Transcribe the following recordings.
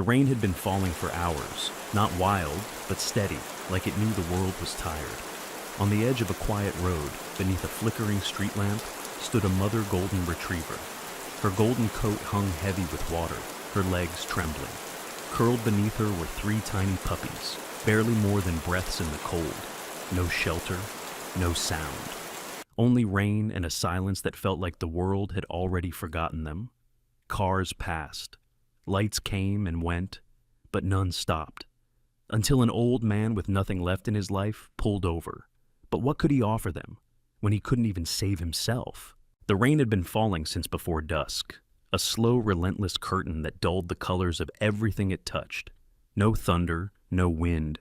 The rain had been falling for hours, not wild, but steady, like it knew the world was tired. On the edge of a quiet road, beneath a flickering street lamp, stood a mother golden retriever. Her golden coat hung heavy with water, her legs trembling. Curled beneath her were 3 tiny puppies, barely more than breaths in the cold. No shelter, no sound. Only rain and a silence that felt like the world had already forgotten them. Cars passed. Lights came and went, but none stopped. Until an old man with nothing left in his life pulled over. But what could he offer them, when he couldn't even save himself? The rain had been falling since before dusk, a slow, relentless curtain that dulled the colors of everything it touched. No thunder, no wind,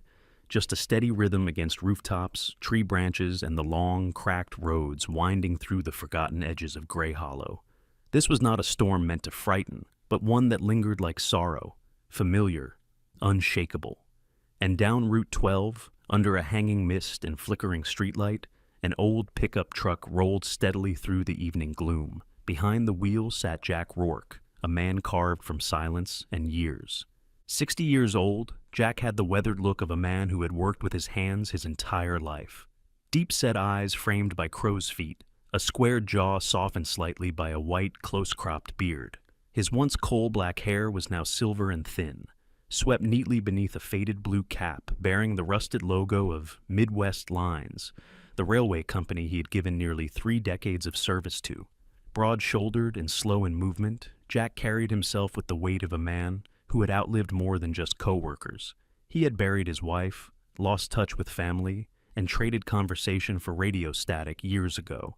just a steady rhythm against rooftops, tree branches, and the long, cracked roads winding through the forgotten edges of Gray Hollow. This was not a storm meant to frighten, but one that lingered like sorrow, familiar, unshakable. And down Route 12, under a hanging mist and flickering streetlight, an old pickup truck rolled steadily through the evening gloom. Behind the wheel sat Jack Rourke, a man carved from silence and years. 60 years old, Jack had the weathered look of a man who had worked with his hands his entire life. Deep-set eyes framed by crow's feet, a square jaw softened slightly by a white, close-cropped beard. His once coal-black hair was now silver and thin, swept neatly beneath a faded blue cap bearing the rusted logo of Midwest Lines, the railway company he had given nearly 3 decades of service to. Broad-shouldered and slow in movement, Jack carried himself with the weight of a man who had outlived more than just co-workers. He had buried his wife, lost touch with family, and traded conversation for radio static years ago.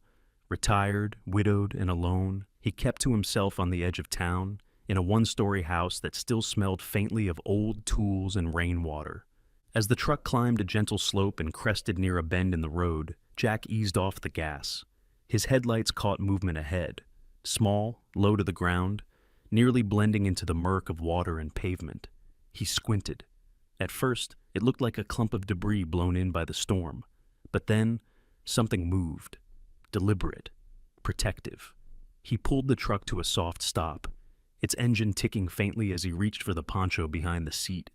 Retired, widowed, and alone, he kept to himself on the edge of town, in a 1-story house that still smelled faintly of old tools and rainwater. As the truck climbed a gentle slope and crested near a bend in the road, Jack eased off the gas. His headlights caught movement ahead, small, low to the ground, nearly blending into the murk of water and pavement. He squinted. At first, it looked like a clump of debris blown in by the storm. But then, something moved. Deliberate. Protective. He pulled the truck to a soft stop, its engine ticking faintly as he reached for the poncho behind the seat.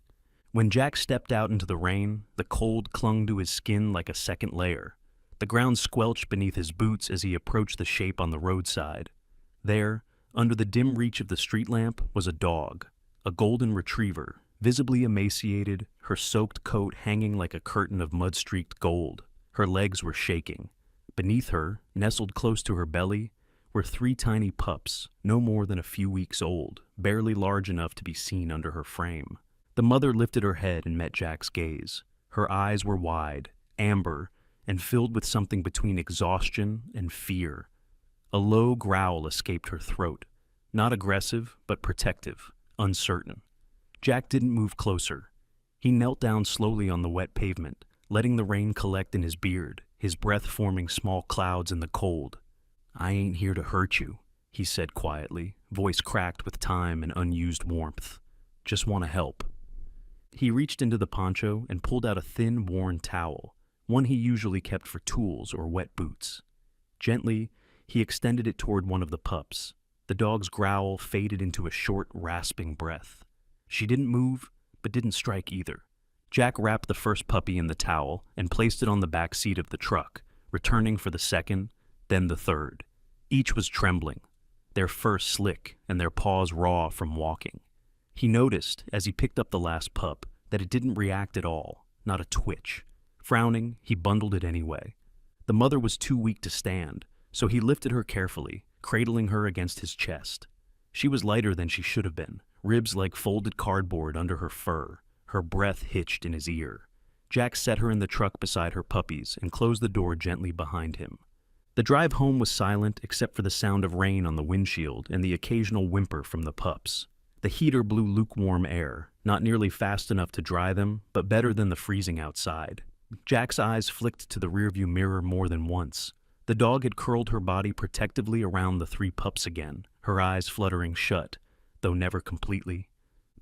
When Jack stepped out into the rain, the cold clung to his skin like a second layer. The ground squelched beneath his boots as he approached the shape on the roadside. There, under the dim reach of the street lamp, was a dog, a golden retriever, visibly emaciated, her soaked coat hanging like a curtain of mud-streaked gold. Her legs were shaking. Beneath her, nestled close to her belly, were 3 tiny pups, no more than a few weeks old, barely large enough to be seen under her frame. The mother lifted her head and met Jack's gaze. Her eyes were wide, amber, and filled with something between exhaustion and fear. A low growl escaped her throat, not aggressive, but protective, uncertain. Jack didn't move closer. He knelt down slowly on the wet pavement, letting the rain collect in his beard, his breath forming small clouds in the cold. "I ain't here to hurt you," he said quietly, voice cracked with time and unused warmth. "Just want to help." He reached into the poncho and pulled out a thin, worn towel, one he usually kept for tools or wet boots. Gently, he extended it toward one of the pups. The dog's growl faded into a short, rasping breath. She didn't move, but didn't strike either. Jack wrapped the first puppy in the towel and placed it on the back seat of the truck, returning for the second, then the third. Each was trembling, their fur slick and their paws raw from walking. He noticed, as he picked up the last pup, that it didn't react at all, not a twitch. Frowning, he bundled it anyway. The mother was too weak to stand, so he lifted her carefully, cradling her against his chest. She was lighter than she should have been, ribs like folded cardboard under her fur, her breath hitched in his ear. Jack set her in the truck beside her puppies and closed the door gently behind him. The drive home was silent except for the sound of rain on the windshield and the occasional whimper from the pups. The heater blew lukewarm air, not nearly fast enough to dry them, but better than the freezing outside. Jack's eyes flicked to the rearview mirror more than once. The dog had curled her body protectively around the 3 pups again, her eyes fluttering shut, though never completely.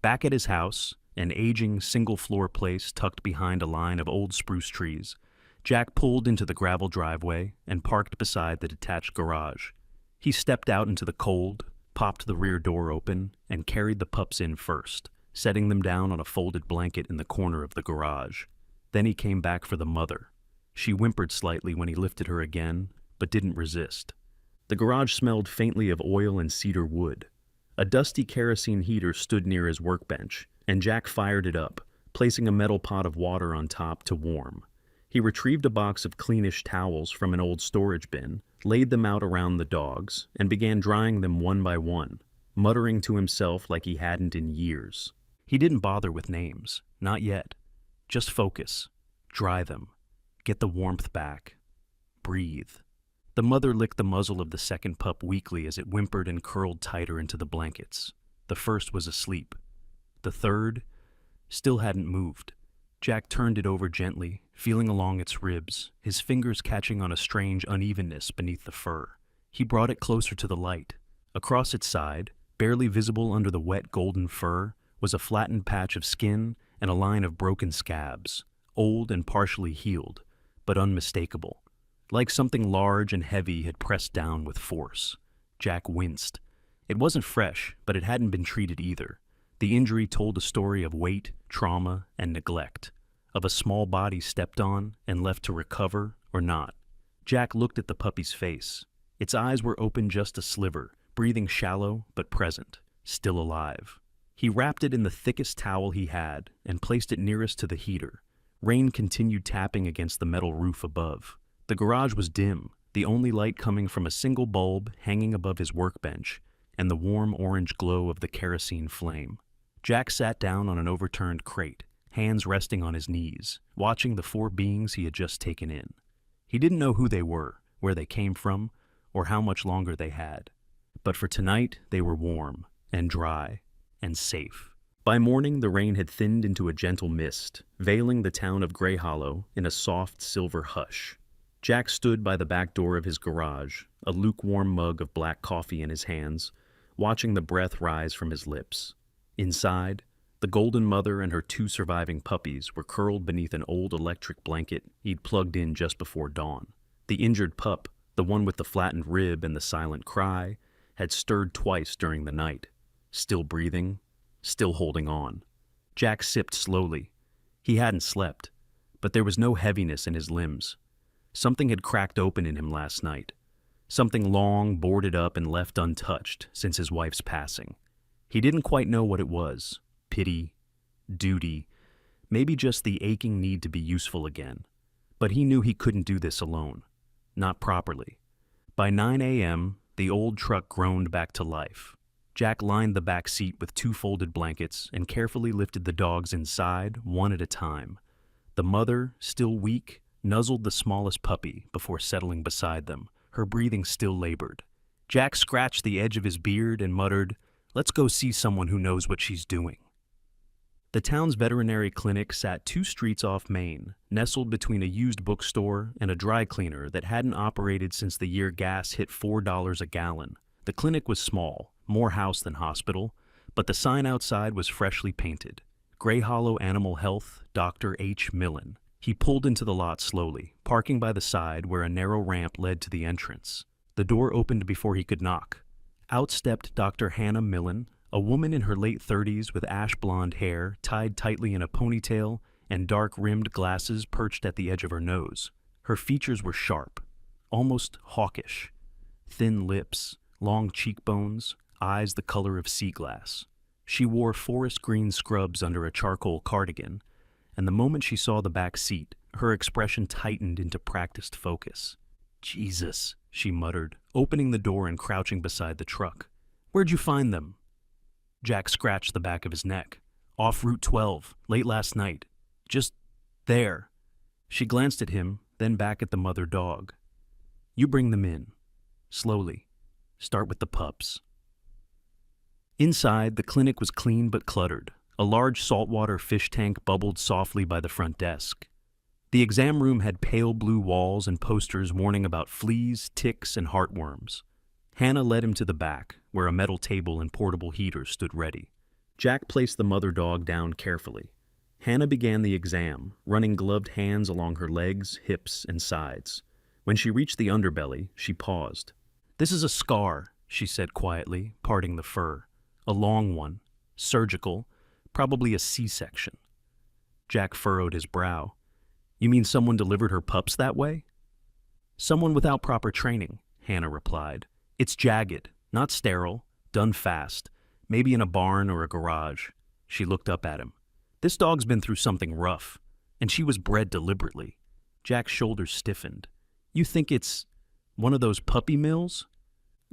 Back at his house, an aging, single-floor place tucked behind a line of old spruce trees, Jack pulled into the gravel driveway and parked beside the detached garage. He stepped out into the cold, popped the rear door open, and carried the pups in first, setting them down on a folded blanket in the corner of the garage. Then he came back for the mother. She whimpered slightly when he lifted her again, but didn't resist. The garage smelled faintly of oil and cedar wood. A dusty kerosene heater stood near his workbench, and Jack fired it up, placing a metal pot of water on top to warm. He retrieved a box of cleanish towels from an old storage bin, laid them out around the dogs, and began drying them one by one, muttering to himself like he hadn't in years. He didn't bother with names, not yet. Just focus. Dry them. Get the warmth back. Breathe. The mother licked the muzzle of the second pup weakly as it whimpered and curled tighter into the blankets. The first was asleep. The third still hadn't moved. Jack turned it over gently, feeling along its ribs, his fingers catching on a strange unevenness beneath the fur. He brought it closer to the light. Across its side, barely visible under the wet golden fur, was a flattened patch of skin and a line of broken scabs, old and partially healed, but unmistakable. Like something large and heavy had pressed down with force. Jack winced. It wasn't fresh, but it hadn't been treated either. The injury told a story of weight, trauma, and neglect, of a small body stepped on and left to recover or not. Jack looked at the puppy's face. Its eyes were open just a sliver, breathing shallow but present, still alive. He wrapped it in the thickest towel he had and placed it nearest to the heater. Rain continued tapping against the metal roof above. The garage was dim, the only light coming from a single bulb hanging above his workbench and the warm orange glow of the kerosene flame. Jack sat down on an overturned crate, hands resting on his knees, watching the four beings he had just taken in. He didn't know who they were, where they came from, or how much longer they had. But for tonight, they were warm and dry and safe. By morning, the rain had thinned into a gentle mist, veiling the town of Grey Hollow in a soft silver hush. Jack stood by the back door of his garage, a lukewarm mug of black coffee in his hands, watching the breath rise from his lips. Inside, the golden mother and her two surviving puppies were curled beneath an old electric blanket he'd plugged in just before dawn. The injured pup, the one with the flattened rib and the silent cry, had stirred twice during the night, still breathing, still holding on. Jack sipped slowly. He hadn't slept, but there was no heaviness in his limbs. Something had cracked open in him last night. Something long boarded up and left untouched since his wife's passing. He didn't quite know what it was. Pity, duty, maybe just the aching need to be useful again. But he knew he couldn't do this alone. Not properly. By 9 a.m., the old truck groaned back to life. Jack lined the back seat with two folded blankets and carefully lifted the dogs inside, one at a time. The mother, still weak, nuzzled the smallest puppy before settling beside them, her breathing still labored. Jack scratched the edge of his beard and muttered, "Let's go see someone who knows what she's doing." The town's veterinary clinic sat 2 streets off Main, nestled between a used bookstore and a dry cleaner that hadn't operated since the year gas hit $4 a gallon. The clinic was small, more house than hospital, but the sign outside was freshly painted. Grey Hollow Animal Health, Dr. H. Millen. He pulled into the lot slowly, parking by the side where a narrow ramp led to the entrance. The door opened before he could knock. Out stepped Dr. Hannah Millen, a woman in her late 30s with ash-blonde hair tied tightly in a ponytail and dark-rimmed glasses perched at the edge of her nose. Her features were sharp, almost hawkish. Thin lips, long cheekbones, eyes the color of sea glass. She wore forest green scrubs under a charcoal cardigan, and the moment she saw the back seat, her expression tightened into practiced focus. "Jesus," she muttered, opening the door and crouching beside the truck. "Where'd you find them?" Jack scratched the back of his neck. "Off Route 12, late last night. Just there." She glanced at him, then back at the mother dog. "You bring them in. Slowly. Start with the pups." Inside, the clinic was clean but cluttered. A large saltwater fish tank bubbled softly by the front desk. The exam room had pale blue walls and posters warning about fleas, ticks, and heartworms. Hannah led him to the back, where a metal table and portable heater stood ready. Jack placed the mother dog down carefully. Hannah began the exam, running gloved hands along her legs, hips, and sides. When she reached the underbelly, she paused. "This is a scar," she said quietly, parting the fur. "A long one, surgical, Probably a C-section. Jack furrowed his brow. You mean someone delivered her pups that way? Someone without proper training, Hannah replied. It's jagged, not sterile, done fast, maybe in a barn or a garage. She looked up at him. This dog's been through something rough, and she was bred deliberately. Jack's shoulders stiffened. You think it's one of those puppy mills?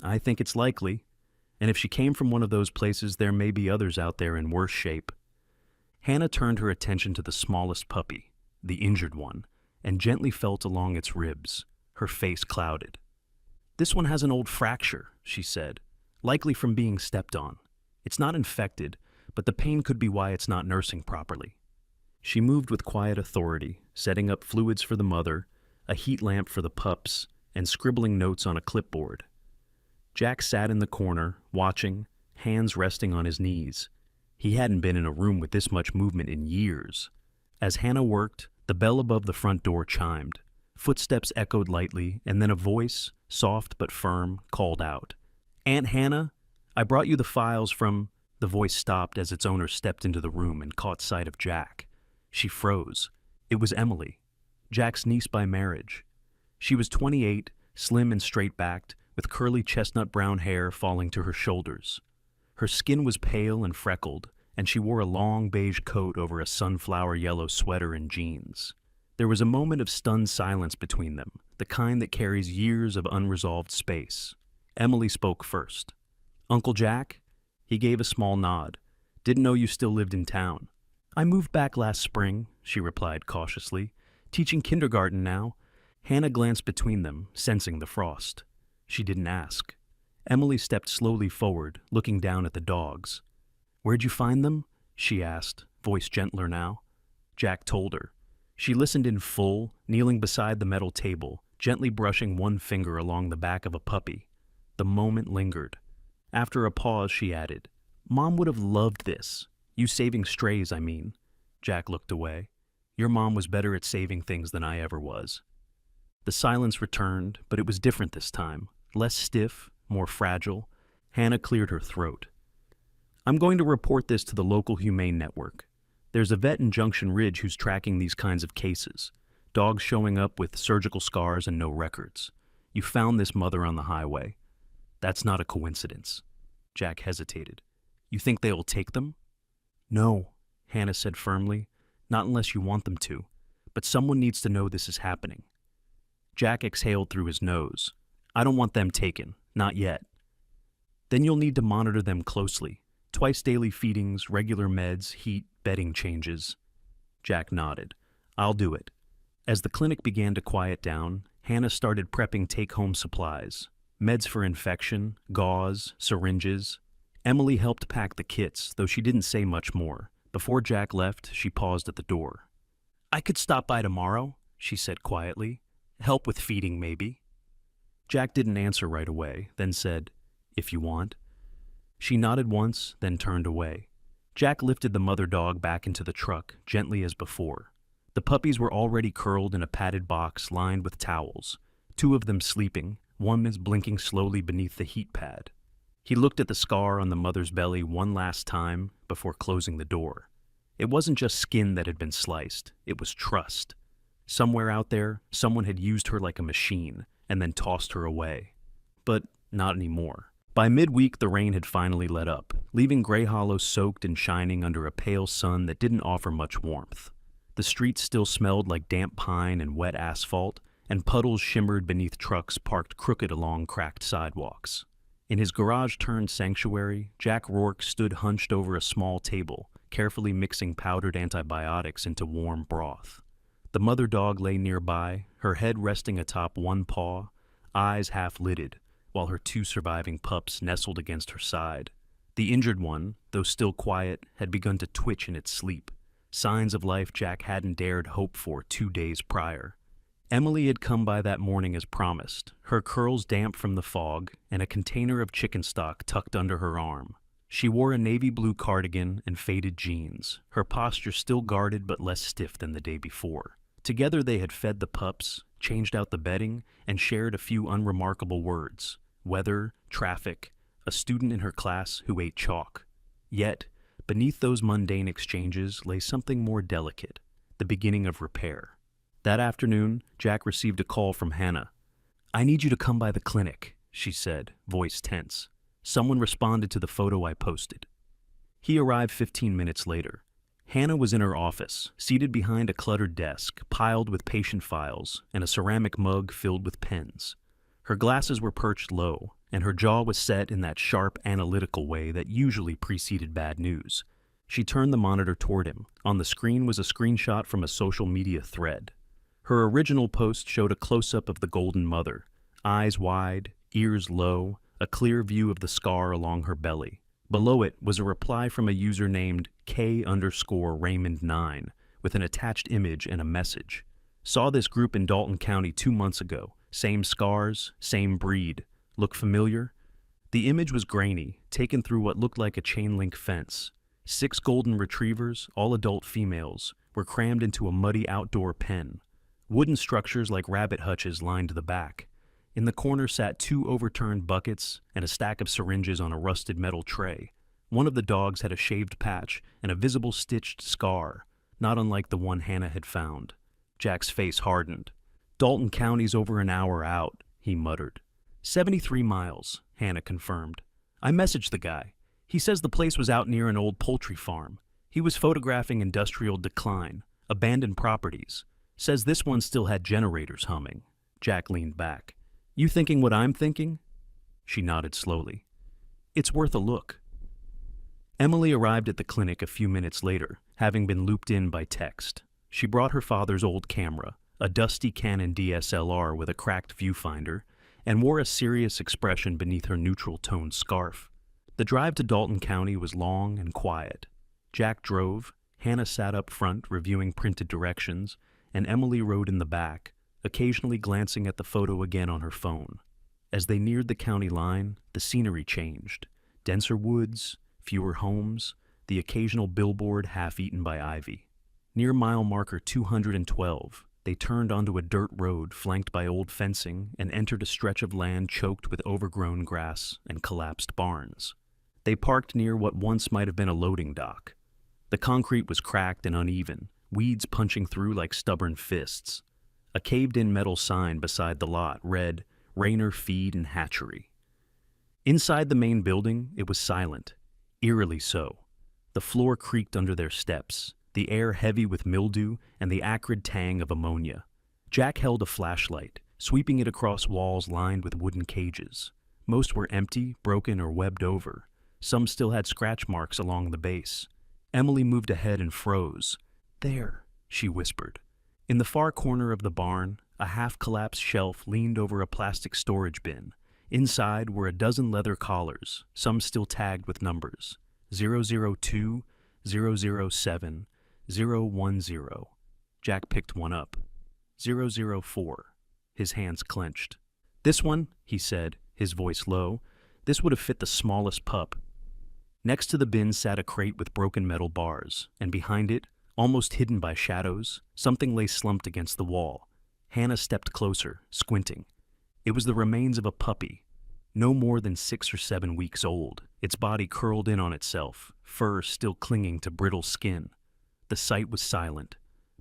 I think it's likely. And if she came from one of those places, there may be others out there in worse shape. Hannah turned her attention to the smallest puppy, the injured one, and gently felt along its ribs. Her face clouded. This one has an old fracture, she said, likely from being stepped on. It's not infected, but the pain could be why it's not nursing properly. She moved with quiet authority, setting up fluids for the mother, a heat lamp for the pups, and scribbling notes on a clipboard. Jack sat in the corner, watching, hands resting on his knees. He hadn't been in a room with this much movement in years. As Hannah worked, the bell above the front door chimed. Footsteps echoed lightly, and then a voice, soft but firm, called out. Aunt Hannah, I brought you the files from... The voice stopped as its owner stepped into the room and caught sight of Jack. She froze. It was Emily, Jack's niece by marriage. She was 28, slim and straight-backed, with curly chestnut brown hair falling to her shoulders. Her skin was pale and freckled, and she wore a long beige coat over a sunflower yellow sweater and jeans. There was a moment of stunned silence between them, the kind that carries years of unresolved space. Emily spoke first. Uncle Jack? He gave a small nod. Didn't know you still lived in town. I moved back last spring, she replied cautiously. Teaching kindergarten now. Hannah glanced between them, sensing the frost. She didn't ask. Emily stepped slowly forward, looking down at the dogs. Where'd you find them? She asked, voice gentler now. Jack told her. She listened in full, kneeling beside the metal table, gently brushing one finger along the back of a puppy. The moment lingered. After a pause, she added, Mom would have loved this. You saving strays, I mean. Jack looked away. Your mom was better at saving things than I ever was. The silence returned, but it was different this time. Less stiff, more fragile. Hannah cleared her throat. I'm going to report this to the local humane network. There's a vet in Junction Ridge who's tracking these kinds of cases. Dogs showing up with surgical scars and no records. You found this mother on the highway. That's not a coincidence. Jack hesitated. You think they'll take them? No, Hannah said firmly. Not unless you want them to. But someone needs to know this is happening. Jack exhaled through his nose. I don't want them taken. Not yet. Then you'll need to monitor them closely. Twice daily feedings, regular meds, heat, bedding changes. Jack nodded. I'll do it. As the clinic began to quiet down, Hannah started prepping take-home supplies. Meds for infection, gauze, syringes. Emily helped pack the kits, though she didn't say much more. Before Jack left, she paused at the door. I could stop by tomorrow, she said quietly. Help with feeding, maybe. Jack didn't answer right away, then said, If you want. She nodded once, then turned away. Jack lifted the mother dog back into the truck, gently as before. The puppies were already curled in a padded box lined with towels, 2 of them sleeping, one is blinking slowly beneath the heat pad. He looked at the scar on the mother's belly one last time before closing the door. It wasn't just skin that had been sliced, it was trust. Somewhere out there, someone had used her like a machine and then tossed her away. But not anymore. By midweek, the rain had finally let up, leaving Gray Hollow soaked and shining under a pale sun that didn't offer much warmth. The streets still smelled like damp pine and wet asphalt, and puddles shimmered beneath trucks parked crooked along cracked sidewalks. In his garage-turned sanctuary, Jack Rourke stood hunched over a small table, carefully mixing powdered antibiotics into warm broth. The mother dog lay nearby, her head resting atop one paw, eyes half-lidded, while her 2 surviving pups nestled against her side. The injured one, though still quiet, had begun to twitch in its sleep, signs of life Jack hadn't dared hope for 2 days prior. Emily had come by that morning as promised, her curls damp from the fog and a container of chicken stock tucked under her arm. She wore a navy blue cardigan and faded jeans, her posture still guarded but less stiff than the day before. Together they had fed the pups, changed out the bedding, and shared a few unremarkable words. Weather, traffic, a student in her class who ate chalk. Yet, beneath those mundane exchanges lay something more delicate, the beginning of repair. That afternoon, Jack received a call from Hannah. "I need you to come by the clinic," she said, voice tense. "Someone responded to the photo I posted." He arrived 15 minutes later. Hannah was in her office, seated behind a cluttered desk, piled with patient files, and a ceramic mug filled with pens. Her glasses were perched low, and her jaw was set in that sharp, analytical way that usually preceded bad news. She turned the monitor toward him. On the screen was a screenshot from a social media thread. Her original post showed a close-up of the golden mother, eyes wide, ears low, a clear view of the scar along her belly. Below it was a reply from a user named K_Raymond9 with an attached image and a message. "Saw this group in Dalton County 2 months ago. Same scars, same breed. Look familiar?" The image was grainy, taken through what looked like a chain-link fence. 6 golden retrievers, all adult females, were crammed into a muddy outdoor pen. Wooden structures like rabbit hutches lined the back. In the corner sat 2 overturned buckets and a stack of syringes on a rusted metal tray. One of the dogs had a shaved patch and a visible stitched scar, not unlike the one Hannah had found. Jack's face hardened. "Dalton County's over an hour out," he muttered. 73 miles, Hannah confirmed. "I messaged the guy. He says the place was out near an old poultry farm. He was photographing industrial decline, abandoned properties. Says this one still had generators humming." Jack leaned back. "You thinking what I'm thinking?" She nodded slowly. "It's worth a look." Emily arrived at the clinic a few minutes later, having been looped in by text. She brought her father's old camera, a dusty Canon DSLR with a cracked viewfinder, and wore a serious expression beneath her neutral-toned scarf. The drive to Dalton County was long and quiet. Jack drove, Hannah sat up front reviewing printed directions, and Emily rode in the back, occasionally glancing at the photo again on her phone. As they neared the county line, the scenery changed. Denser woods, fewer homes, the occasional billboard half-eaten by ivy. Near mile marker 212, they turned onto a dirt road flanked by old fencing and entered a stretch of land choked with overgrown grass and collapsed barns. They parked near what once might have been a loading dock. The concrete was cracked and uneven, weeds punching through like stubborn fists. A caved-in metal sign beside the lot read, "Rayner Feed and Hatchery." Inside the main building, it was silent, eerily so. The floor creaked under their steps, the air heavy with mildew and the acrid tang of ammonia. Jack held a flashlight, sweeping it across walls lined with wooden cages. Most were empty, broken, or webbed over. Some still had scratch marks along the base. Emily moved ahead and froze. "There," she whispered. In the far corner of the barn, a half-collapsed shelf leaned over a plastic storage bin. Inside were a dozen leather collars, some still tagged with numbers. 002, 007, 010. Jack picked one up. 004. His hands clenched. "This one," he said, his voice low. "This would have fit the smallest pup." Next to the bin sat a crate with broken metal bars, and behind it, almost hidden by shadows, something lay slumped against the wall. Hannah stepped closer, squinting. It was the remains of a puppy, no more than 6 or 7 weeks old, its body curled in on itself, fur still clinging to brittle skin. The sight was silent,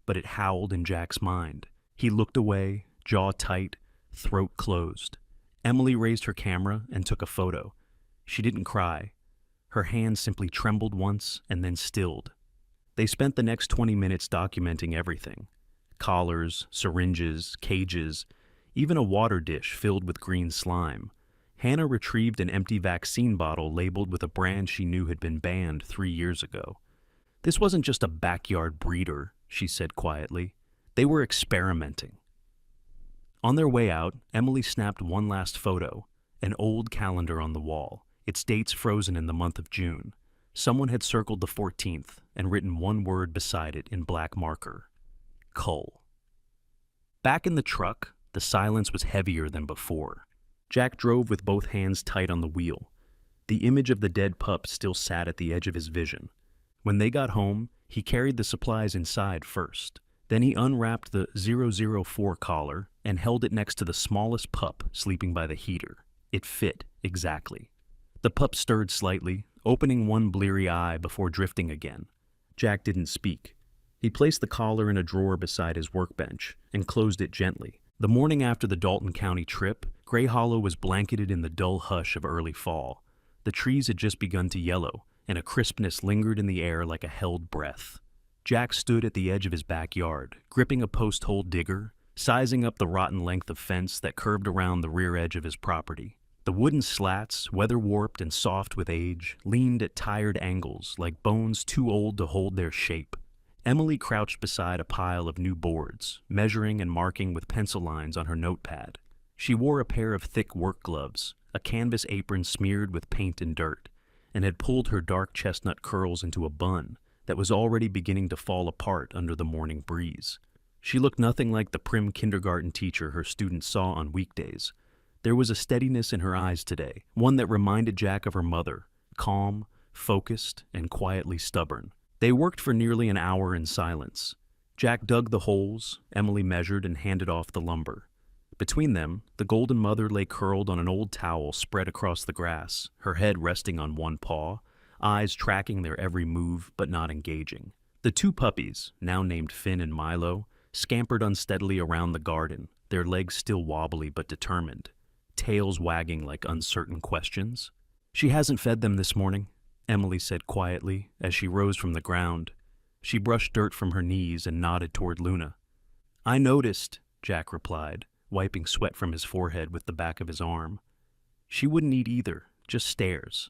but it howled in Jack's mind. He looked away, jaw tight, throat closed. Emily raised her camera and took a photo. She didn't cry. Her hand simply trembled once and then stilled. They spent the next 20 minutes documenting everything. Collars, syringes, cages, even a water dish filled with green slime. Hannah retrieved an empty vaccine bottle labeled with a brand she knew had been banned 3 years ago. "This wasn't just a backyard breeder," she said quietly. "They were experimenting." On their way out, Emily snapped one last photo, an old calendar on the wall, its dates frozen in the month of June. Someone had circled the 14th and written one word beside it in black marker: Cull. Back in the truck, the silence was heavier than before. Jack drove with both hands tight on the wheel. The image of the dead pup still sat at the edge of his vision. When they got home, he carried the supplies inside first. Then he unwrapped the 004 collar and held it next to the smallest pup sleeping by the heater. It fit exactly. The pup stirred slightly, opening one bleary eye before drifting again. Jack didn't speak. He placed the collar in a drawer beside his workbench and closed it gently. The morning after the Dalton County trip, Gray Hollow was blanketed in the dull hush of early fall. The trees had just begun to yellow, and a crispness lingered in the air like a held breath. Jack stood at the edge of his backyard, gripping a post-hole digger, sizing up the rotten length of fence that curved around the rear edge of his property. The wooden slats, weather-warped and soft with age, leaned at tired angles like bones too old to hold their shape. Emily crouched beside a pile of new boards, measuring and marking with pencil lines on her notepad. She wore a pair of thick work gloves, a canvas apron smeared with paint and dirt, and had pulled her dark chestnut curls into a bun that was already beginning to fall apart under the morning breeze. She looked nothing like the prim kindergarten teacher her students saw on weekdays. There was a steadiness in her eyes today, one that reminded Jack of her mother, calm, focused, and quietly stubborn. They worked for nearly an hour in silence. Jack dug the holes, Emily measured and handed off the lumber. Between them, the Golden Mother lay curled on an old towel spread across the grass, her head resting on one paw, eyes tracking their every move but not engaging. The two puppies, now named Finn and Milo, scampered unsteadily around the garden, their legs still wobbly but determined, tails wagging like uncertain questions. "She hasn't fed them this morning," Emily said quietly as she rose from the ground. She brushed dirt from her knees and nodded toward Luna. "I noticed," Jack replied, wiping sweat from his forehead with the back of his arm. "She wouldn't eat either, just stares."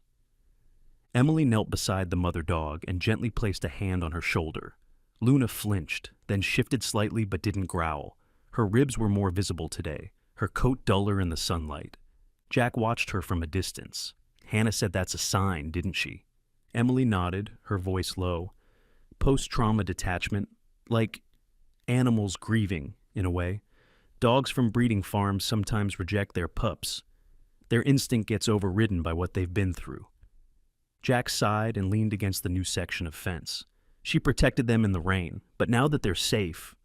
Emily knelt beside the mother dog and gently placed a hand on her shoulder. Luna flinched, then shifted slightly but didn't growl. Her ribs were more visible today, her coat duller in the sunlight. Jack watched her from a distance. "Hannah said that's a sign, didn't she?" Emily nodded, her voice low. "Post-trauma detachment, like animals grieving, in a way. Dogs from breeding farms sometimes reject their pups. Their instinct gets overridden by what they've been through." Jack sighed and leaned against the new section of fence. She protected them in the rain, but now that they're safe...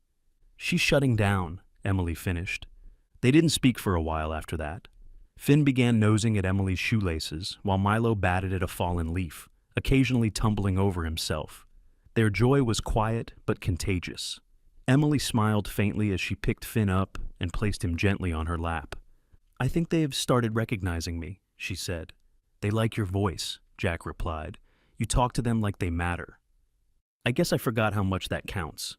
"She's shutting down," Emily finished. They didn't speak for a while after that. Finn began nosing at Emily's shoelaces, while Milo batted at a fallen leaf, occasionally tumbling over himself. Their joy was quiet but contagious. Emily smiled faintly as she picked Finn up and placed him gently on her lap. "I think they've started recognizing me," she said. "They like your voice," Jack replied. "You talk to them like they matter." "I guess I forgot how much that counts."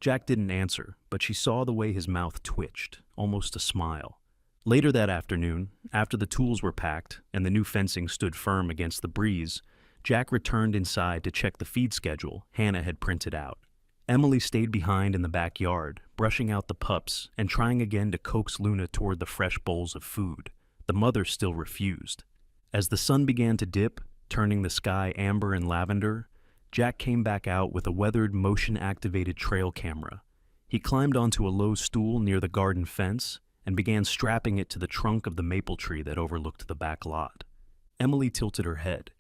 Jack didn't answer, but she saw the way his mouth twitched, almost a smile. Later that afternoon, after the tools were packed and the new fencing stood firm against the breeze, Jack returned inside to check the feed schedule Hannah had printed out. Emily stayed behind in the backyard, brushing out the pups and trying again to coax Luna toward the fresh bowls of food. The mother still refused. As the sun began to dip, turning the sky amber and lavender, Jack came back out with a weathered, motion-activated trail camera. He climbed onto a low stool near the garden fence and began strapping it to the trunk of the maple tree that overlooked the back lot. Emily tilted her head.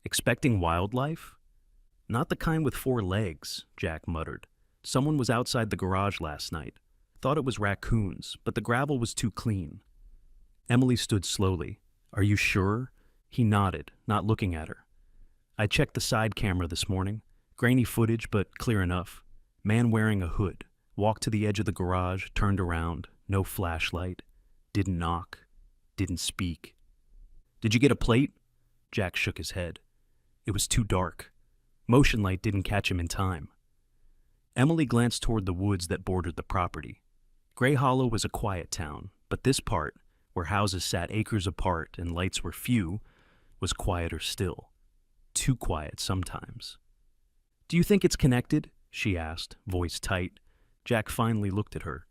"Expecting wildlife?" "Not the kind with 4 legs," Jack muttered. "Someone was outside the garage last night. Thought it was raccoons, but the gravel was too clean." Emily stood slowly. "Are you sure?" He nodded, not looking at her. "I checked the side camera this morning. Grainy footage, but clear enough. Man wearing a hood. Walked to the edge of the garage, turned around. No flashlight. Didn't knock. Didn't speak." "Did you get a plate?" Jack shook his head. It was too dark. Motion light didn't catch him in time. Emily glanced toward the woods that bordered the property. Gray Hollow was a quiet town, but this part, where houses sat acres apart and lights were few, was quieter still. Too quiet sometimes. "Do you think it's connected?" she asked, voice tight. Jack finally looked at her.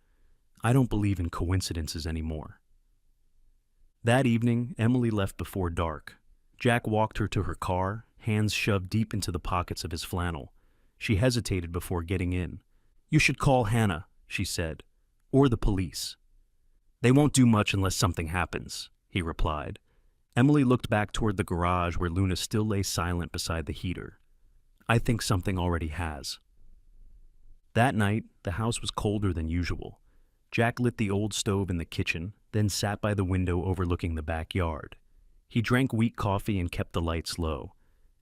"I don't believe in coincidences anymore." That evening, Emily left before dark. Jack walked her to her car, hands shoved deep into the pockets of his flannel. She hesitated before getting in. "You should call Hannah," she said, "or the police." "They won't do much unless something happens," he replied. Emily looked back toward the garage where Luna still lay silent beside the heater. "I think something already has." That night, the house was colder than usual. Jack lit the old stove in the kitchen, then sat by the window overlooking the backyard. He drank weak coffee and kept the lights low.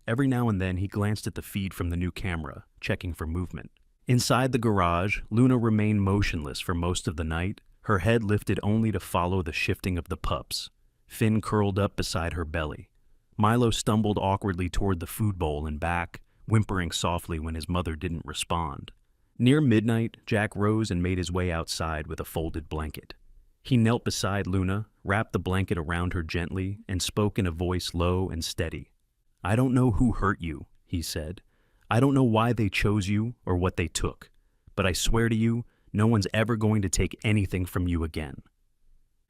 Every now and then he glanced at the feed from the new camera, checking for movement. Inside the garage, Luna remained motionless for most of the night, her head lifted only to follow the shifting of the pups. Finn curled up beside her belly. Milo stumbled awkwardly toward the food bowl and back, whimpering softly when his mother didn't respond. Near midnight, Jack rose and made his way outside with a folded blanket. He knelt beside Luna, wrapped the blanket around her gently, and spoke in a voice low and steady. "I don't know who hurt you," he said. "I don't know why they chose you or what they took, but I swear to you, no one's ever going to take anything from you again."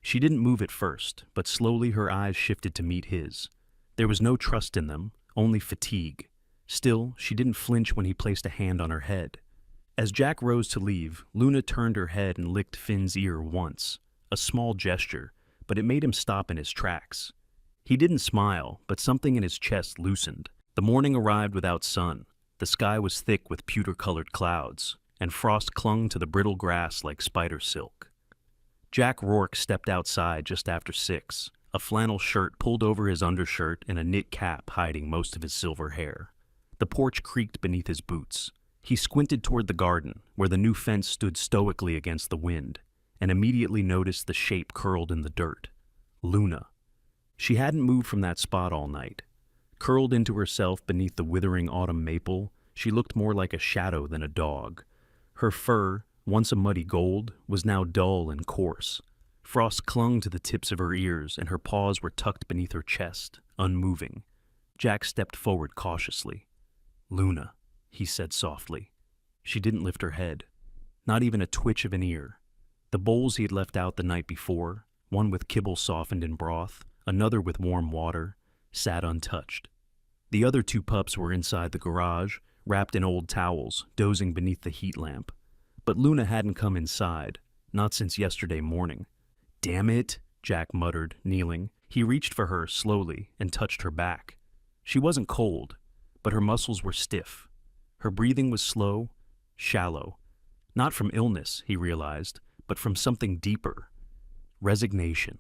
She didn't move at first, but slowly her eyes shifted to meet his. There was no trust in them, only fatigue. Still, she didn't flinch when he placed a hand on her head. As Jack rose to leave, Luna turned her head and licked Finn's ear once, a small gesture, but it made him stop in his tracks. He didn't smile, but something in his chest loosened. The morning arrived without sun. The sky was thick with pewter-colored clouds, and frost clung to the brittle grass like spider silk. Jack Rourke stepped outside just after 6, a flannel shirt pulled over his undershirt and a knit cap hiding most of his silver hair. The porch creaked beneath his boots. He squinted toward the garden, where the new fence stood stoically against the wind, and immediately noticed the shape curled in the dirt. Luna. She hadn't moved from that spot all night. Curled into herself beneath the withering autumn maple, she looked more like a shadow than a dog. Her fur, once a muddy gold, was now dull and coarse. Frost clung to the tips of her ears, and her paws were tucked beneath her chest, unmoving. Jack stepped forward cautiously. "Luna," he said softly. She didn't lift her head, not even a twitch of an ear. The bowls he had left out the night before, one with kibble softened in broth, another with warm water, sat untouched. The other 2 pups were inside the garage, wrapped in old towels, dozing beneath the heat lamp. But Luna hadn't come inside, not since yesterday morning. "Damn it," Jack muttered, kneeling. He reached for her slowly and touched her back. She wasn't cold, but her muscles were stiff. Her breathing was slow, shallow. Not from illness, he realized, but from something deeper. Resignation.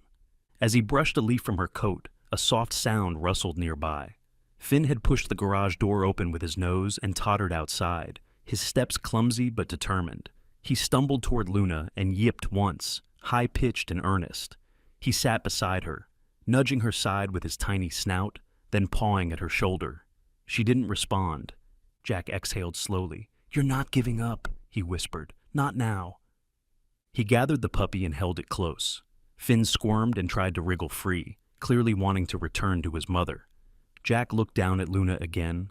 As he brushed a leaf from her coat, a soft sound rustled nearby. Finn had pushed the garage door open with his nose and tottered outside, his steps clumsy but determined. He stumbled toward Luna and yipped once, high-pitched and earnest. He sat beside her, nudging her side with his tiny snout, then pawing at her shoulder. She didn't respond. Jack exhaled slowly. "You're not giving up," he whispered. "Not now." He gathered the puppy and held it close. Finn squirmed and tried to wriggle free, clearly wanting to return to his mother. Jack looked down at Luna again,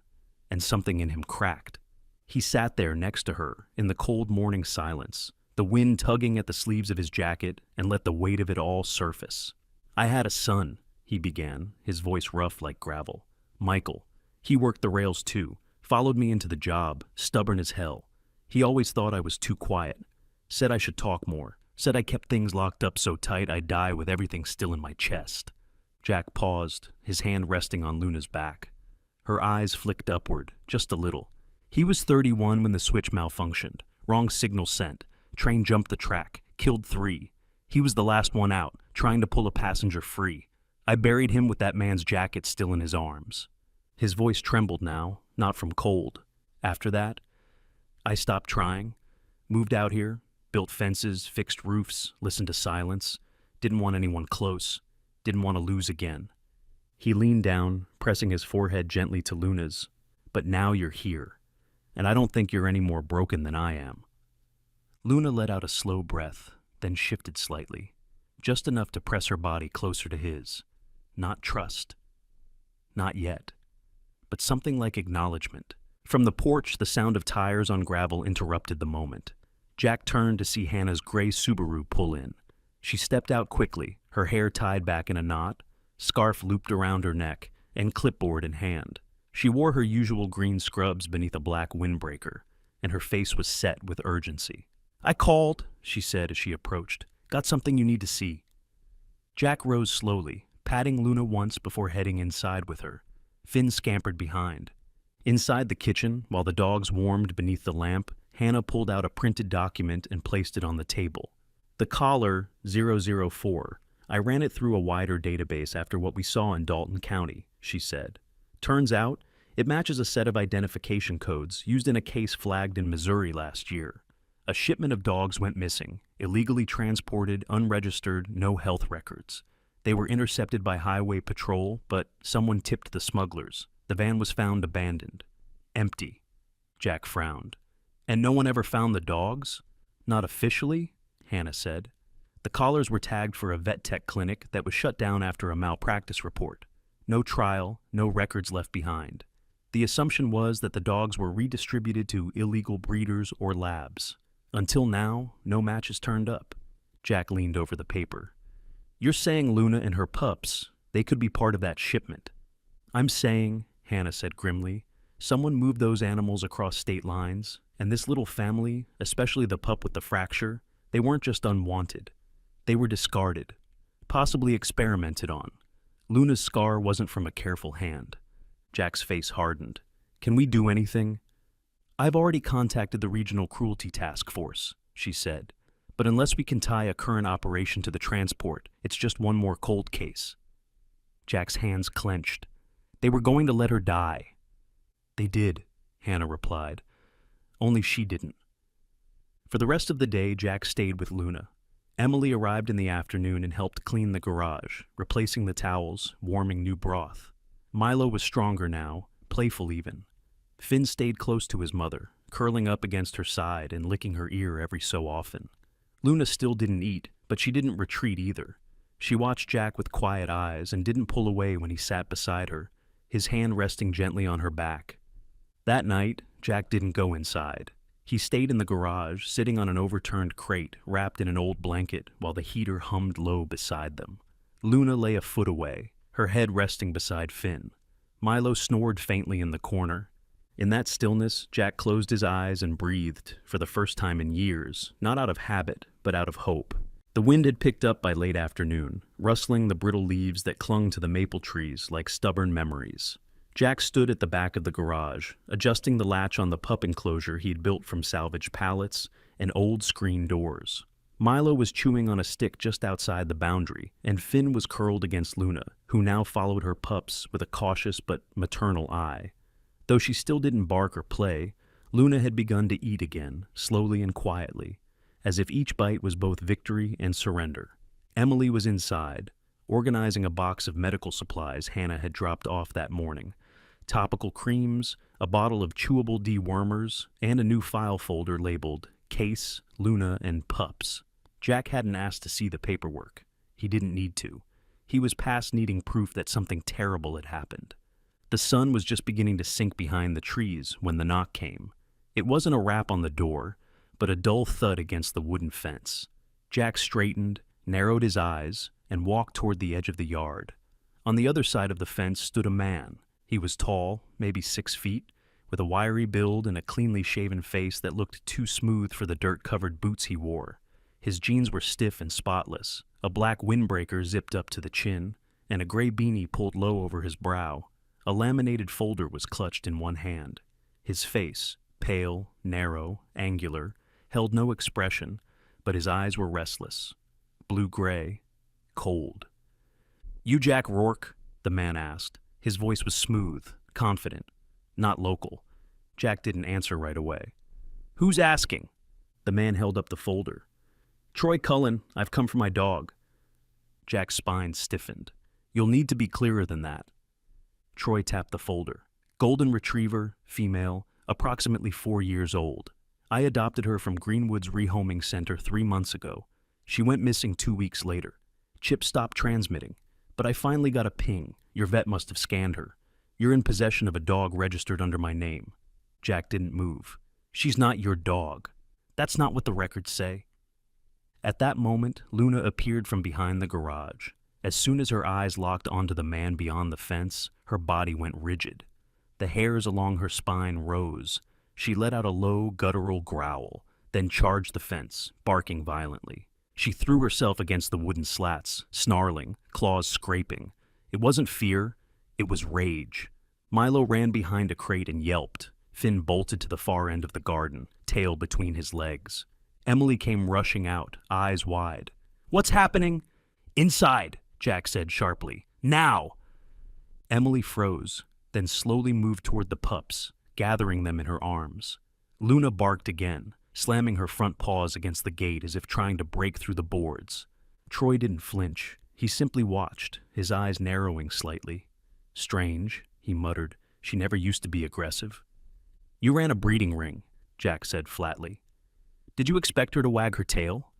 and something in him cracked. He sat there next to her, in the cold morning silence, the wind tugging at the sleeves of his jacket, and let the weight of it all surface. "I had a son," he began, his voice rough like gravel. "Michael. He worked the rails too, followed me into the job, stubborn as hell. He always thought I was too quiet, said I should talk more, said I kept things locked up so tight I'd die with everything still in my chest." Jack paused, his hand resting on Luna's back. Her eyes flicked upward, just a little. He was 31 when the switch malfunctioned. Wrong signal sent. Train jumped the track, killed 3. He was the last one out, trying to pull a passenger free. I buried him with that man's jacket still in his arms. His voice trembled now, not from cold. After that, I stopped trying, moved out here, built fences, fixed roofs, listened to silence, didn't want anyone close, didn't want to lose again. He leaned down, pressing his forehead gently to Luna's. "But now you're here, and I don't think you're any more broken than I am." Luna let out a slow breath, then shifted slightly, just enough to press her body closer to his. Not trust. Not yet. But something like acknowledgement. From the porch, the sound of tires on gravel interrupted the moment. Jack turned to see Hannah's gray Subaru pull in. She stepped out quickly, her hair tied back in a knot, scarf looped around her neck, and clipboard in hand. She wore her usual green scrubs beneath a black windbreaker, and her face was set with urgency. "I called," she said as she approached. "Got something you need to see." Jack rose slowly, patting Luna once before heading inside with her. Finn scampered behind. Inside the kitchen, while the dogs warmed beneath the lamp, Hannah pulled out a printed document and placed it on the table. The collar, 004, I ran it through a wider database after what we saw in Dalton County, she said. Turns out, it matches a set of identification codes used in a case flagged in Missouri last year. A shipment of dogs went missing, illegally transported, unregistered, no health records. They were intercepted by highway patrol, but someone tipped the smugglers. The van was found abandoned. Empty. Jack frowned. And no one ever found the dogs? Not officially, Hannah said. The collars were tagged for a vet tech clinic that was shut down after a malpractice report. No trial, no records left behind. The assumption was that the dogs were redistributed to illegal breeders or labs. Until now, no matches turned up. Jack leaned over the paper. You're saying Luna and her pups, they could be part of that shipment. I'm saying, Hannah said grimly, someone moved those animals across state lines, and this little family, especially the pup with the fracture, they weren't just unwanted. They were discarded, possibly experimented on. Luna's scar wasn't from a careful hand. Jack's face hardened. Can we do anything? I've already contacted the Regional Cruelty Task Force, she said. But unless we can tie a current operation to the transport, it's just one more cold case. Jack's hands clenched. They were going to let her die. They did, Hannah replied. Only she didn't. For the rest of the day, Jack stayed with Luna. Emily arrived in the afternoon and helped clean the garage, replacing the towels, warming new broth. Milo was stronger now, playful even. Finn stayed close to his mother, curling up against her side and licking her ear every so often. Luna still didn't eat, but she didn't retreat either. She watched Jack with quiet eyes and didn't pull away when he sat beside her, his hand resting gently on her back. That night, Jack didn't go inside. He stayed in the garage, sitting on an overturned crate wrapped in an old blanket while the heater hummed low beside them. Luna lay a foot away, her head resting beside Finn. Milo snored faintly in the corner. In that stillness, Jack closed his eyes and breathed, for the first time in years, not out of habit, but out of hope. The wind had picked up by late afternoon, rustling the brittle leaves that clung to the maple trees like stubborn memories. Jack stood at the back of the garage, adjusting the latch on the pup enclosure he'd built from salvaged pallets and old screen doors. Milo was chewing on a stick just outside the boundary, and Finn was curled against Luna, who now followed her pups with a cautious but maternal eye. Though she still didn't bark or play, Luna had begun to eat again, slowly and quietly, as if each bite was both victory and surrender. Emily was inside, organizing a box of medical supplies Hannah had dropped off that morning. Topical creams, a bottle of chewable dewormers, and a new file folder labeled Case, Luna, and Pups. Jack hadn't asked to see the paperwork. He didn't need to. He was past needing proof that something terrible had happened. The sun was just beginning to sink behind the trees when the knock came. It wasn't a rap on the door, but a dull thud against the wooden fence. Jack straightened, narrowed his eyes, and walked toward the edge of the yard. On the other side of the fence stood a man. He was tall, maybe 6 feet, with a wiry build and a cleanly shaven face that looked too smooth for the dirt-covered boots he wore. His jeans were stiff and spotless, a black windbreaker zipped up to the chin, and a gray beanie pulled low over his brow. A laminated folder was clutched in one hand. His face, pale, narrow, angular, held no expression, but his eyes were restless. Blue-gray, cold. "You Jack Rourke?" the man asked. His voice was smooth, confident, not local. Jack didn't answer right away. "Who's asking?" The man held up the folder. "Troy Cullen, I've come for my dog." Jack's spine stiffened. "You'll need to be clearer than that." Troy tapped the folder. "Golden Retriever, female, approximately 4 years old. I adopted her from Greenwood's Rehoming Center 3 months ago. She went missing 2 weeks later. Chip stopped transmitting, but I finally got a ping. Your vet must have scanned her. You're in possession of a dog registered under my name." Jack didn't move. "She's not your dog. That's not what the records say." At that moment, Luna appeared from behind the garage. As soon as her eyes locked onto the man beyond the fence, her body went rigid. The hairs along her spine rose. She let out a low, guttural growl, then charged the fence, barking violently. She threw herself against the wooden slats, snarling, claws scraping. It wasn't fear, it was rage. Milo ran behind a crate and yelped. Finn bolted to the far end of the garden, tail between his legs. Emily came rushing out, eyes wide. "What's happening?" "Inside," Jack said sharply. "Now!" Emily froze, then slowly moved toward the pups, gathering them in her arms. Luna barked again, slamming her front paws against the gate as if trying to break through the boards. Troy didn't flinch. He simply watched, his eyes narrowing slightly. "Strange," he muttered. "She never used to be aggressive." "You ran a breeding ring," Jack said flatly. "Did you expect her to wag her tail?"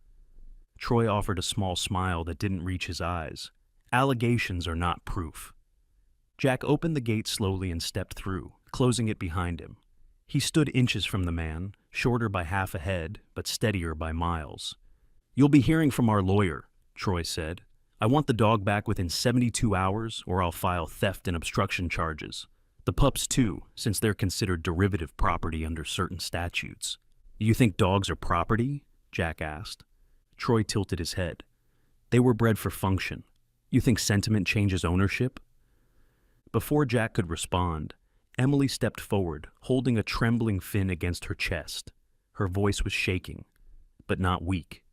Troy offered a small smile that didn't reach his eyes. "Allegations are not proof." Jack opened the gate slowly and stepped through, closing it behind him. He stood inches from the man, shorter by half a head, but steadier by miles. "You'll be hearing from our lawyer," Troy said. "I want the dog back within 72 hours, or I'll file theft and obstruction charges. The pups, too, since they're considered derivative property under certain statutes." "You think dogs are property?" Jack asked. Troy tilted his head. "They were bred for function. You think sentiment changes ownership?" Before Jack could respond, Emily stepped forward, holding a trembling fin against her chest. Her voice was shaking, but not weak.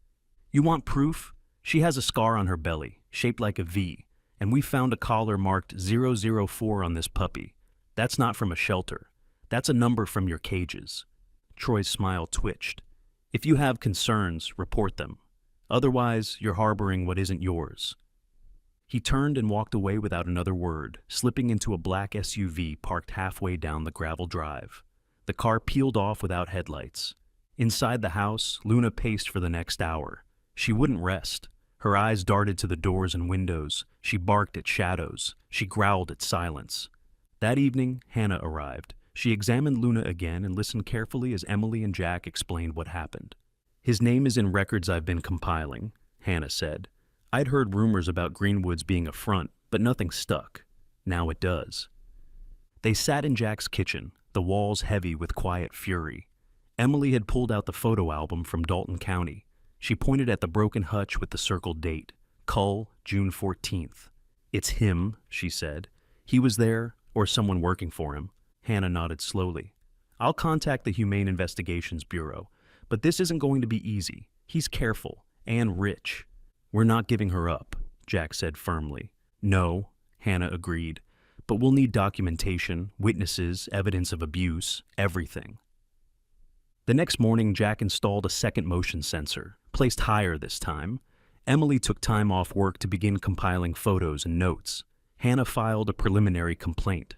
"You want proof? She has a scar on her belly, shaped like a V, and we found a collar marked 004 on this puppy. That's not from a shelter. That's a number from your cages." Troy's smile twitched. "If you have concerns, report them. Otherwise, you're harboring what isn't yours." He turned and walked away without another word, slipping into a black SUV parked halfway down the gravel drive. The car peeled off without headlights. Inside the house, Luna paced for the next hour. She wouldn't rest. Her eyes darted to the doors and windows. She barked at shadows. She growled at silence. That evening, Hannah arrived. She examined Luna again and listened carefully as Emily and Jack explained what happened. "His name is in records I've been compiling," Hannah said. "I'd heard rumors about Greenwoods being a front, but nothing stuck. Now it does." They sat in Jack's kitchen, the walls heavy with quiet fury. Emily had pulled out the photo album from Dalton County. She pointed at the broken hutch with the circled date, Cull, June 14th. "It's him," she said. "He was there, or someone working for him." Hannah nodded slowly. "I'll contact the Humane Investigations Bureau, but this isn't going to be easy. He's careful, and rich." "We're not giving her up," Jack said firmly. "No," Hannah agreed, "but we'll need documentation, witnesses, evidence of abuse, everything." The next morning, Jack installed a second motion sensor, placed higher this time. Emily took time off work to begin compiling photos and notes. Hannah filed a preliminary complaint.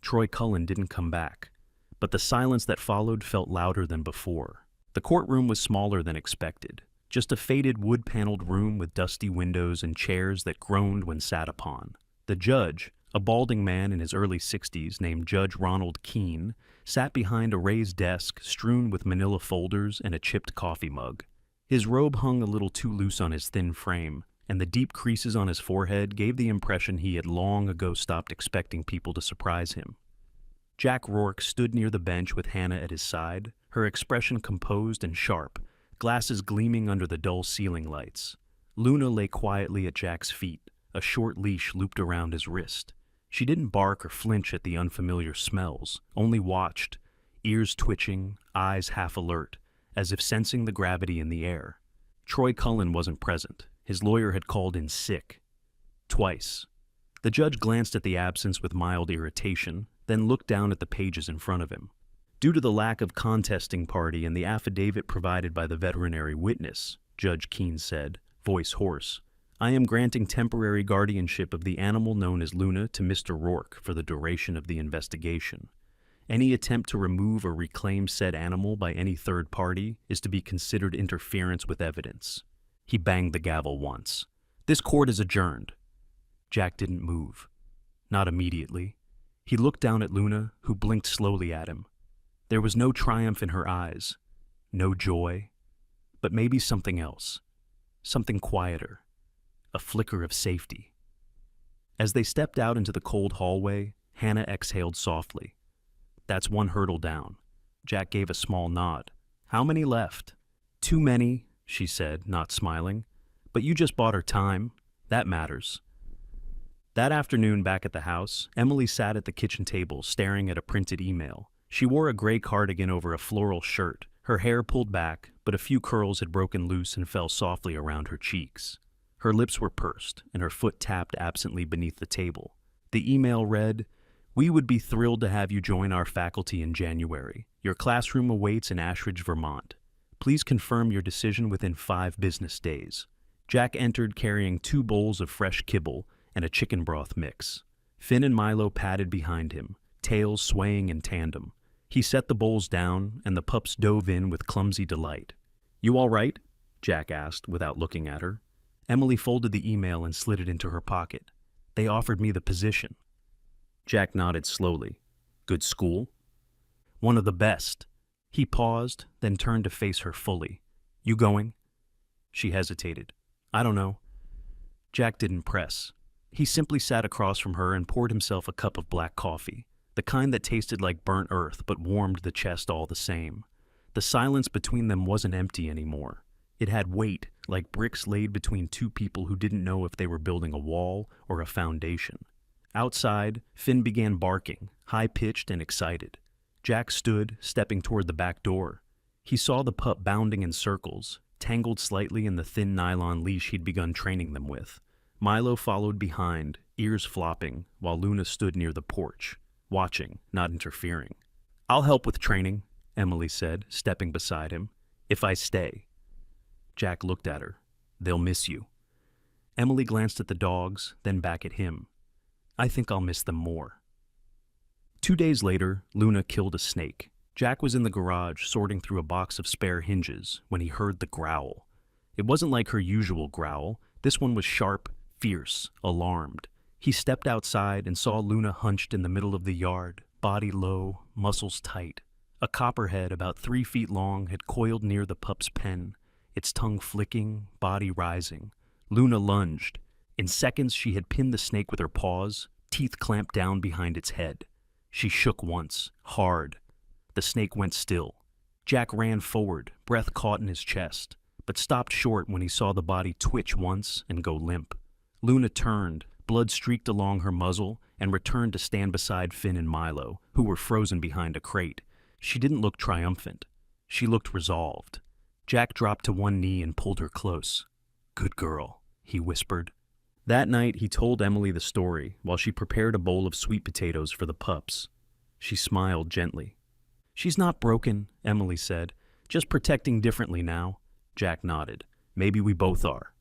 Troy Cullen didn't come back, but the silence that followed felt louder than before. The courtroom was smaller than expected, just a faded wood-paneled room with dusty windows and chairs that groaned when sat upon. The judge, a balding man in his early 60s named Judge Ronald Keene, sat behind a raised desk strewn with manila folders and a chipped coffee mug. His robe hung a little too loose on his thin frame, and the deep creases on his forehead gave the impression he had long ago stopped expecting people to surprise him. Jack Rourke stood near the bench with Hannah at his side, her expression composed and sharp, glasses gleaming under the dull ceiling lights. Luna lay quietly at Jack's feet, a short leash looped around his wrist. She didn't bark or flinch at the unfamiliar smells, only watched, ears twitching, eyes half alert, as if sensing the gravity in the air. Troy Cullen wasn't present. His lawyer had called in sick. Twice. The judge glanced at the absence with mild irritation, then looked down at the pages in front of him. "Due to the lack of contesting party and the affidavit provided by the veterinary witness," Judge Keene said, voice hoarse, "I am granting temporary guardianship of the animal known as Luna to Mr. Rourke for the duration of the investigation. Any attempt to remove or reclaim said animal by any third party is to be considered interference with evidence." He banged the gavel once. "This court is adjourned." Jack didn't move. Not immediately. He looked down at Luna, who blinked slowly at him. There was no triumph in her eyes, no joy, but maybe something else, something quieter, a flicker of safety. As they stepped out into the cold hallway, Hannah exhaled softly. "That's one hurdle down." Jack gave a small nod. "How many left?" "Too many," she said, not smiling. "But you just bought her time. That matters." That afternoon back at the house, Emily sat at the kitchen table staring at a printed email. She wore a gray cardigan over a floral shirt, her hair pulled back, but a few curls had broken loose and fell softly around her cheeks. Her lips were pursed, and her foot tapped absently beneath the table. The email read, "We would be thrilled to have you join our faculty in January. Your classroom awaits in Ashridge, Vermont. Please confirm your decision within 5 business days." Jack entered carrying 2 bowls of fresh kibble and a chicken broth mix. Finn and Milo padded behind him, tails swaying in tandem. He set the bowls down, and the pups dove in with clumsy delight. "You all right?" Jack asked without looking at her. Emily folded the email and slid it into her pocket. "They offered me the position." Jack nodded slowly. "Good school?" "One of the best." He paused, then turned to face her fully. "You going?" She hesitated. "I don't know." Jack didn't press. He simply sat across from her and poured himself a cup of black coffee, the kind that tasted like burnt earth but warmed the chest all the same. The silence between them wasn't empty anymore. It had weight, like bricks laid between 2 people who didn't know if they were building a wall or a foundation. Outside, Finn began barking, high-pitched and excited. Jack stood, stepping toward the back door. He saw the pup bounding in circles, tangled slightly in the thin nylon leash he'd begun training them with. Milo followed behind, ears flopping, while Luna stood near the porch, watching, not interfering. "I'll help with training," Emily said, stepping beside him, "if I stay." Jack looked at her. "They'll miss you." Emily glanced at the dogs, then back at him. "I think I'll miss them more." 2 days later, Luna killed a snake. Jack was in the garage sorting through a box of spare hinges when he heard the growl. It wasn't like her usual growl. This one was sharp, fierce, alarmed. He stepped outside and saw Luna hunched in the middle of the yard, body low, muscles tight. A copperhead about 3 feet long had coiled near the pup's pen, its tongue flicking, body rising. Luna lunged. In seconds, she had pinned the snake with her paws, teeth clamped down behind its head. She shook once, hard. The snake went still. Jack ran forward, breath caught in his chest, but stopped short when he saw the body twitch once and go limp. Luna turned, blood streaked along her muzzle, and returned to stand beside Finn and Milo, who were frozen behind a crate. She didn't look triumphant. She looked resolved. Jack dropped to one knee and pulled her close. "Good girl," he whispered. That night, he told Emily the story while she prepared a bowl of sweet potatoes for the pups. She smiled gently. "She's not broken," Emily said. "Just protecting differently now." Jack nodded. "Maybe we both are."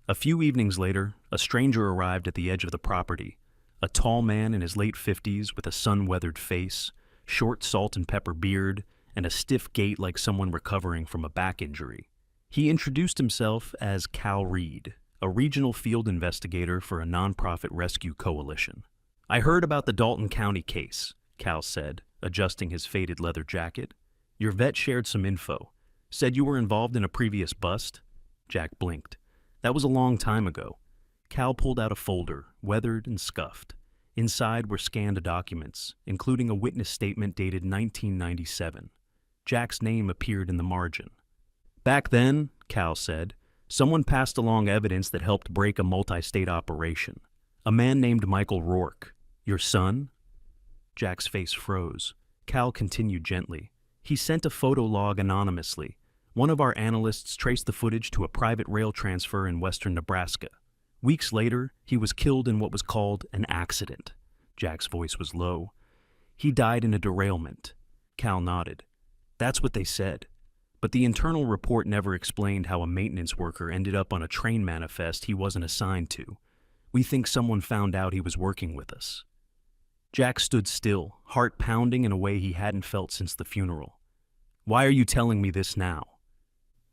A few evenings later, a stranger arrived at the edge of the property. A tall man in his late 50s with a sun-weathered face, short salt and pepper beard, and a stiff gait like someone recovering from a back injury. He introduced himself as Cal Reed, a regional field investigator for a nonprofit rescue coalition. "I heard about the Dalton County case," Cal said, adjusting his faded leather jacket. "Your vet shared some info. Said you were involved in a previous bust." Jack blinked. That was a long time ago. Cal pulled out a folder, weathered and scuffed. Inside were scanned documents, including a witness statement dated 1997. Jack's name appeared in the margin. "Back then," Cal said, "someone passed along evidence that helped break a multi-state operation. A man named Michael Rourke. Your son?" Jack's face froze. Cal continued gently. "He sent a photo log anonymously. One of our analysts traced the footage to a private rail transfer in western Nebraska. Weeks later, he was killed in what was called an accident." Jack's voice was low. "He died in a derailment." Cal nodded. "That's what they said. But the internal report never explained how a maintenance worker ended up on a train manifest he wasn't assigned to. We think someone found out he was working with us." Jack stood still, heart pounding in a way he hadn't felt since the funeral. "Why are you telling me this now?"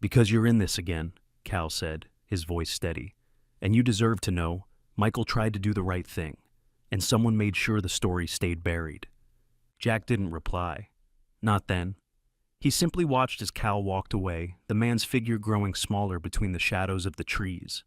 "Because you're in this again," Cal said, his voice steady. "And you deserve to know. Michael tried to do the right thing, and someone made sure the story stayed buried." Jack didn't reply. Not then. He simply watched as Cal walked away, the man's figure growing smaller between the shadows of the trees.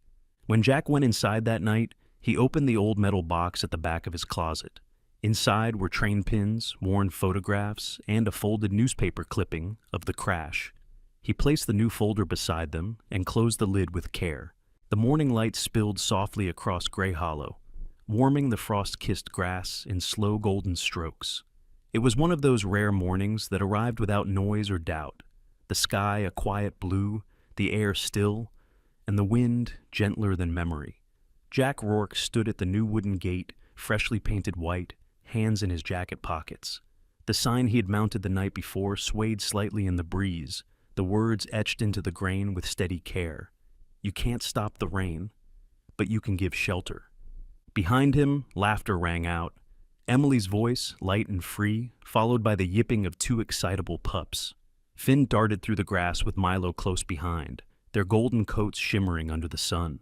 When Jack went inside that night, he opened the old metal box at the back of his closet. Inside were train pins, worn photographs, and a folded newspaper clipping of the crash. He placed the new folder beside them and closed the lid with care. The morning light spilled softly across Gray Hollow, warming the frost-kissed grass in slow golden strokes. It was one of those rare mornings that arrived without noise or doubt, the sky a quiet blue, the air still, and the wind gentler than memory. Jack Rourke stood at the new wooden gate, freshly painted white, hands in his jacket pockets. The sign he had mounted the night before swayed slightly in the breeze, the words etched into the grain with steady care. You can't stop the rain, but you can give shelter. Behind him, laughter rang out. Emily's voice, light and free, followed by the yipping of two excitable pups. Finn darted through the grass with Milo close behind, their golden coats shimmering under the sun.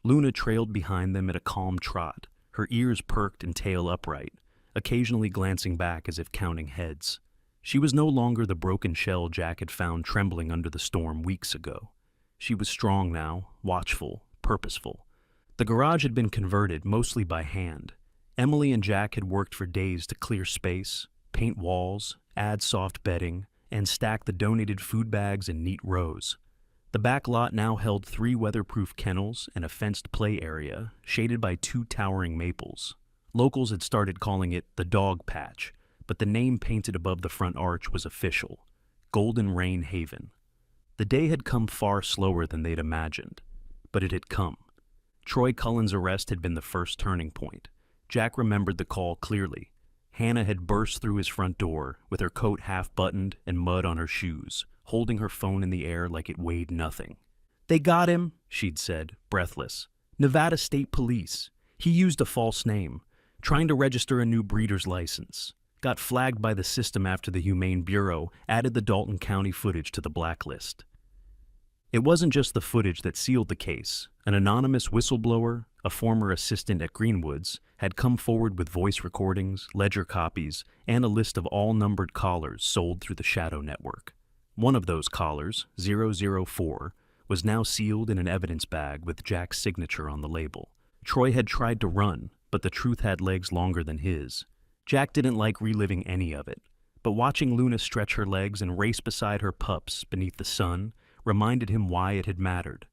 Luna trailed behind them at a calm trot, her ears perked and tail upright, occasionally glancing back as if counting heads. She was no longer the broken shell Jack had found trembling under the storm weeks ago. She was strong now, watchful, purposeful. The garage had been converted mostly by hand. Emily and Jack had worked for days to clear space, paint walls, add soft bedding, and stack the donated food bags in neat rows. The back lot now held 3 weatherproof kennels and a fenced play area, shaded by 2 towering maples. Locals had started calling it the Dog Patch, but the name painted above the front arch was official: Golden Rain Haven. The day had come far slower than they'd imagined, but it had come. Troy Cullen's arrest had been the first turning point. Jack remembered the call clearly. Hannah had burst through his front door, with her coat half-buttoned and mud on her shoes, holding her phone in the air like it weighed nothing. "They got him," she'd said, breathless. "Nevada State Police. He used a false name, trying to register a new breeder's license. Got flagged by the system after the Humane Bureau added the Dalton County footage to the blacklist." It wasn't just the footage that sealed the case. An anonymous whistleblower, a former assistant at Greenwoods, had come forward with voice recordings, ledger copies, and a list of all numbered collars sold through the Shadow Network. One of those collars, 004, was now sealed in an evidence bag with Jack's signature on the label. Troy had tried to run, but the truth had legs longer than his. Jack didn't like reliving any of it, but watching Luna stretch her legs and race beside her pups beneath the sun reminded him why it had mattered.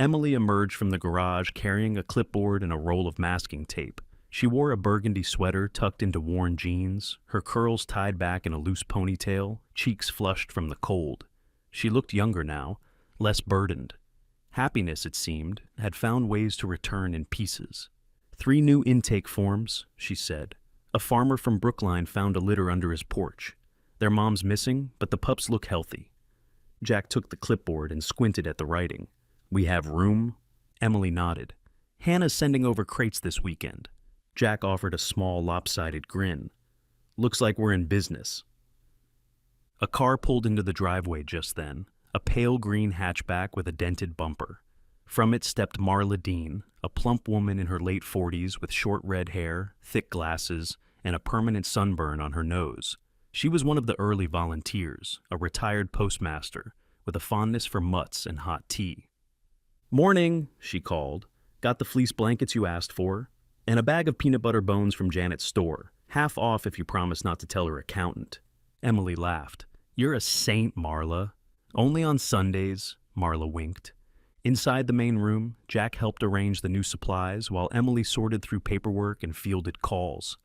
Emily emerged from the garage carrying a clipboard and a roll of masking tape. She wore a burgundy sweater tucked into worn jeans, her curls tied back in a loose ponytail, cheeks flushed from the cold. She looked younger now, less burdened. Happiness, it seemed, had found ways to return in pieces. 3 new intake forms, she said. A farmer from Brookline found a litter under his porch. Their mom's missing, but the pups look healthy. Jack took the clipboard and squinted at the writing. "We have room?" Emily nodded. "Hannah's sending over crates this weekend." Jack offered a small, lopsided grin. "Looks like we're in business." A car pulled into the driveway just then, a pale green hatchback with a dented bumper. From it stepped Marla Dean, a plump woman in her late 40s with short red hair, thick glasses, and a permanent sunburn on her nose. She was one of the early volunteers, a retired postmaster, with a fondness for mutts and hot tea. "Morning," she called. "Got the fleece blankets you asked for? And a bag of peanut butter bones from Janet's store. Half off if you promise not to tell her accountant." Emily laughed. "You're a saint, Marla." "Only on Sundays," Marla winked. Inside the main room, Jack helped arrange the new supplies while Emily sorted through paperwork and fielded calls.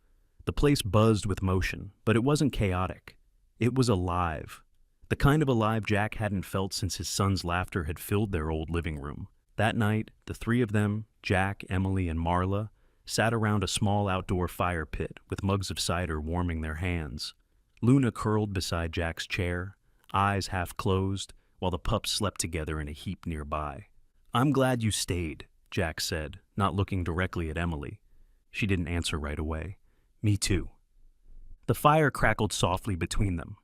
The place buzzed with motion, but it wasn't chaotic. It was alive. The kind of alive Jack hadn't felt since his son's laughter had filled their old living room. That night, the 3 of them, Jack, Emily, and Marla, sat around a small outdoor fire pit with mugs of cider warming their hands. Luna curled beside Jack's chair, eyes half closed, while the pups slept together in a heap nearby. "I'm glad you stayed," Jack said, not looking directly at Emily. She didn't answer right away. "Me too." The fire crackled softly between them.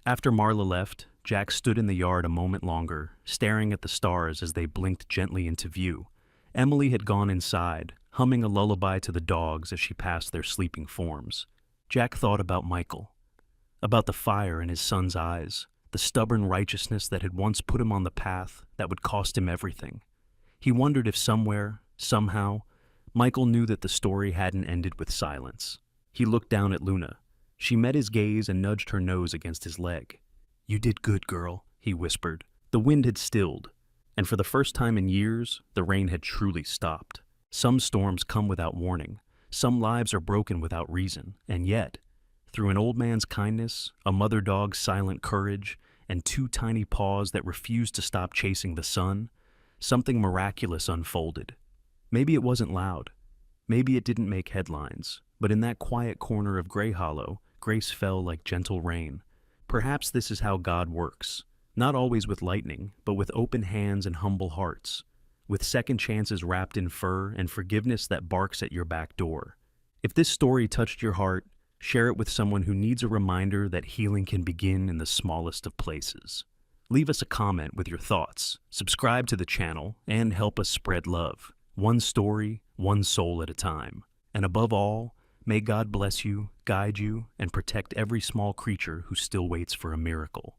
After Marla left, Jack stood in the yard a moment longer, staring at the stars as they blinked gently into view. Emily had gone inside, humming a lullaby to the dogs as she passed their sleeping forms. Jack thought about Michael, about the fire in his son's eyes, the stubborn righteousness that had once put him on the path that would cost him everything. He wondered if somewhere, somehow, Michael knew that the story hadn't ended with silence. He looked down at Luna. She met his gaze and nudged her nose against his leg. "You did good, girl," he whispered. The wind had stilled, and for the first time in years, the rain had truly stopped. Some storms come without warning. Some lives are broken without reason, and yet, through an old man's kindness, a mother dog's silent courage, and 2 tiny paws that refused to stop chasing the sun, something miraculous unfolded. Maybe it wasn't loud. Maybe it didn't make headlines. But in that quiet corner of Gray Hollow, grace fell like gentle rain. Perhaps this is how God works. Not always with lightning, but with open hands and humble hearts. With second chances wrapped in fur and forgiveness that barks at your back door. If this story touched your heart, share it with someone who needs a reminder that healing can begin in the smallest of places. Leave us a comment with your thoughts, subscribe to the channel, and help us spread love. One story, one soul at a time. And above all, may God bless you, guide you, and protect every small creature who still waits for a miracle.